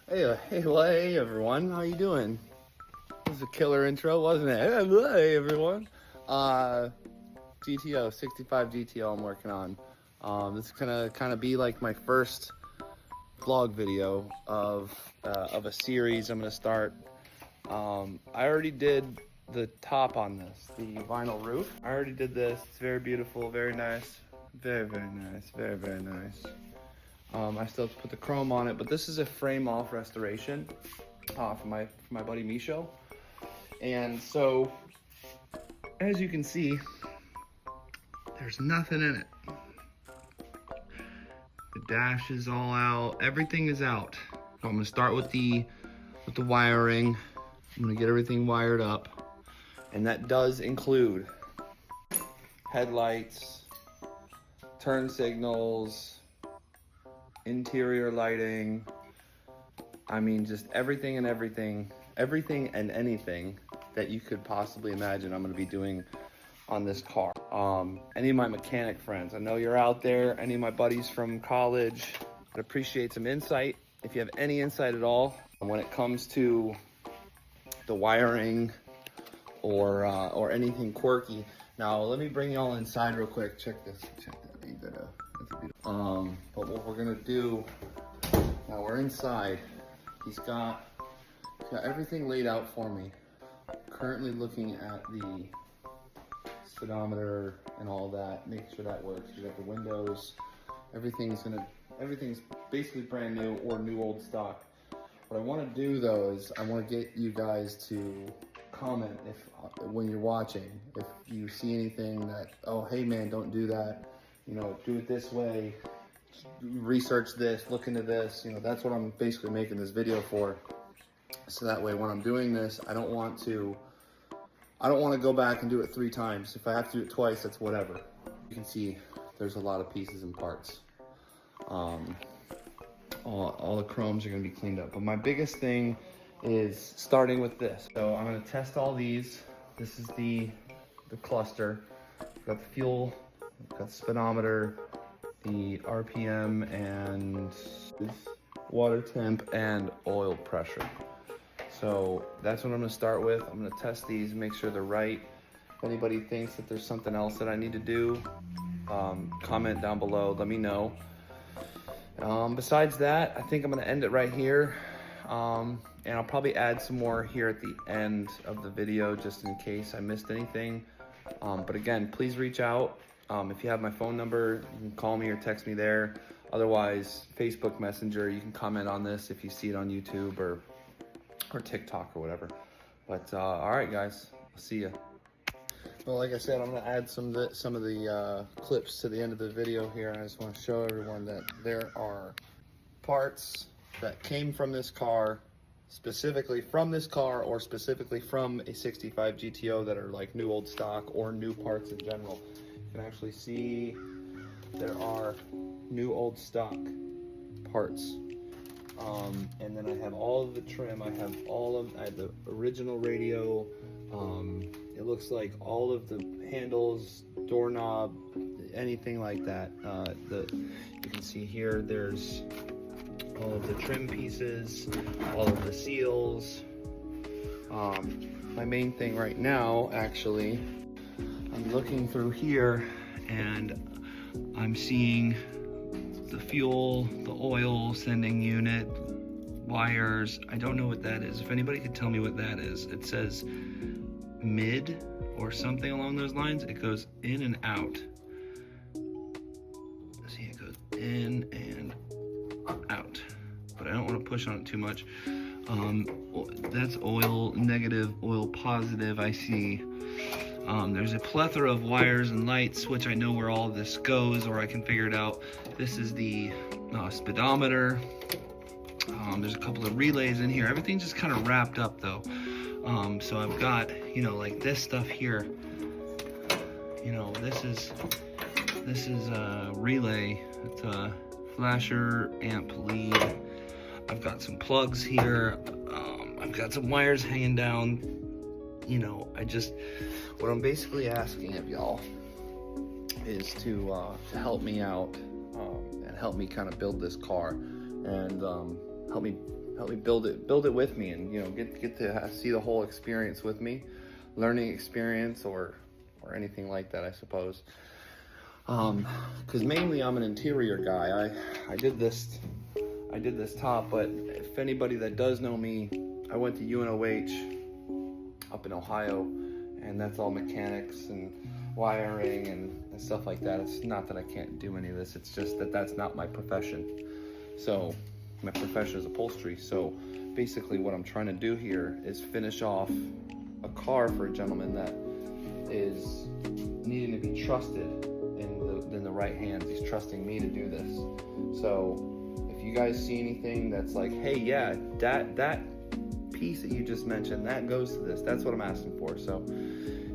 Hey everyone, how you doing? This is a killer intro, wasn't it? Hey everyone. GTO, 65 GTO I'm working on. This is gonna kind of be like my first vlog video of a series I'm gonna start. I already did the top on this, the vinyl roof. I already did this. It's very beautiful, very nice, very nice, very nice. I still have to put the chrome on it, but this is a frame off restoration for my buddy Misho. And so, as you can see, there's nothing in it. The dash is all out, everything is out. So I'm gonna start with the wiring. I'm gonna get everything wired up, and that does include headlights, turn signals, interior lighting. I mean, just everything and anything that you could possibly imagine I'm gonna be doing on this car. Any of my mechanic friends, I know you're out there, any of my buddies from college, I'd appreciate some insight. If you have any insight at all when it comes to the wiring or anything quirky. Now, let me bring y'all inside real quick. Check this, check that. That's beautiful. But what we're gonna do, now we're inside. He's got everything laid out for me. Currently looking at the speedometer and all that, make sure that works. You got the windows, everything's basically brand new or new old stock. What I want to do though is I want to get you guys to comment when you're watching, if you see anything that, oh hey man, don't do that, you know, do it this way, research this, look into this. You know, that's what I'm basically making this video for. So that way when I'm doing this, I don't want to go back and do it 3 times. If I have to do it twice, that's whatever. You can see there's a lot of pieces and parts. All the chromes are gonna be cleaned up. But my biggest thing is starting with this. So I'm gonna test all these. This is the cluster. We've got the fuel, we've got the speedometer, the RPM, and water temp and oil pressure. So that's what I'm gonna start with. I'm gonna test these, make sure they're right. If anybody thinks that there's something else that I need to do, comment down below, let me know. Besides that, I think I'm gonna end it right here. And I'll probably add some more here at the end of the video, just in case I missed anything. But again, please reach out. If you have my phone number, you can call me or text me there. Otherwise, Facebook Messenger, you can comment on this if you see it on YouTube or TikTok or whatever. But all right, guys, I'll see ya. Well, like I said, I'm gonna add some of the clips to the end of the video here. And I just want to show everyone that there are parts that came from this car, specifically from this car, or specifically from a 65 GTO that are like new old stock or new parts in general. You can actually see there are new old stock parts. And then I have all of the trim. I have the original radio. It looks like all of the handles, doorknob, anything like that. You can see here, there's all of the trim pieces, all of the seals. My main thing right now, actually, I'm looking through here and I'm seeing the fuel, the oil sending unit, wires. I don't know what that is. If anybody could tell me what that is. It says mid or something along those lines. It goes in and out. See, it goes in and out, but I don't want to push on it too much. That's oil negative, oil positive. I see there's a plethora of wires and lights, which I know where all of this goes, or I can figure it out. This is the speedometer. There's a couple of relays in here. Everything's just kind of wrapped up though. So I've got, you know, like this stuff here. You know, this is a relay. It's a flasher, amp, lead. I've got some plugs here. I've got some wires hanging down. You know, what I'm basically asking of y'all is to help me out and help me kind of build this car and help me build it with me, and, you know, get to see the whole experience with me, learning experience or anything like that, I suppose. Because mainly I'm an interior guy. I did this top, but if anybody that does know me, I went to UNOH up in Ohio, and that's all mechanics and wiring and stuff like that. It's not that I can't do any of this, it's just that that's not my profession. So my profession is upholstery. So basically what I'm trying to do here is finish off a car for a gentleman that is needing to be trusted in the right hands. He's trusting me to do this. So if you guys see anything that's like, hey, yeah, that piece that you just mentioned, that goes to this, that's what I'm asking for. So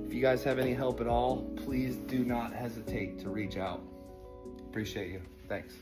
if you guys have any help at all, please do not hesitate to reach out. Appreciate you. Thanks.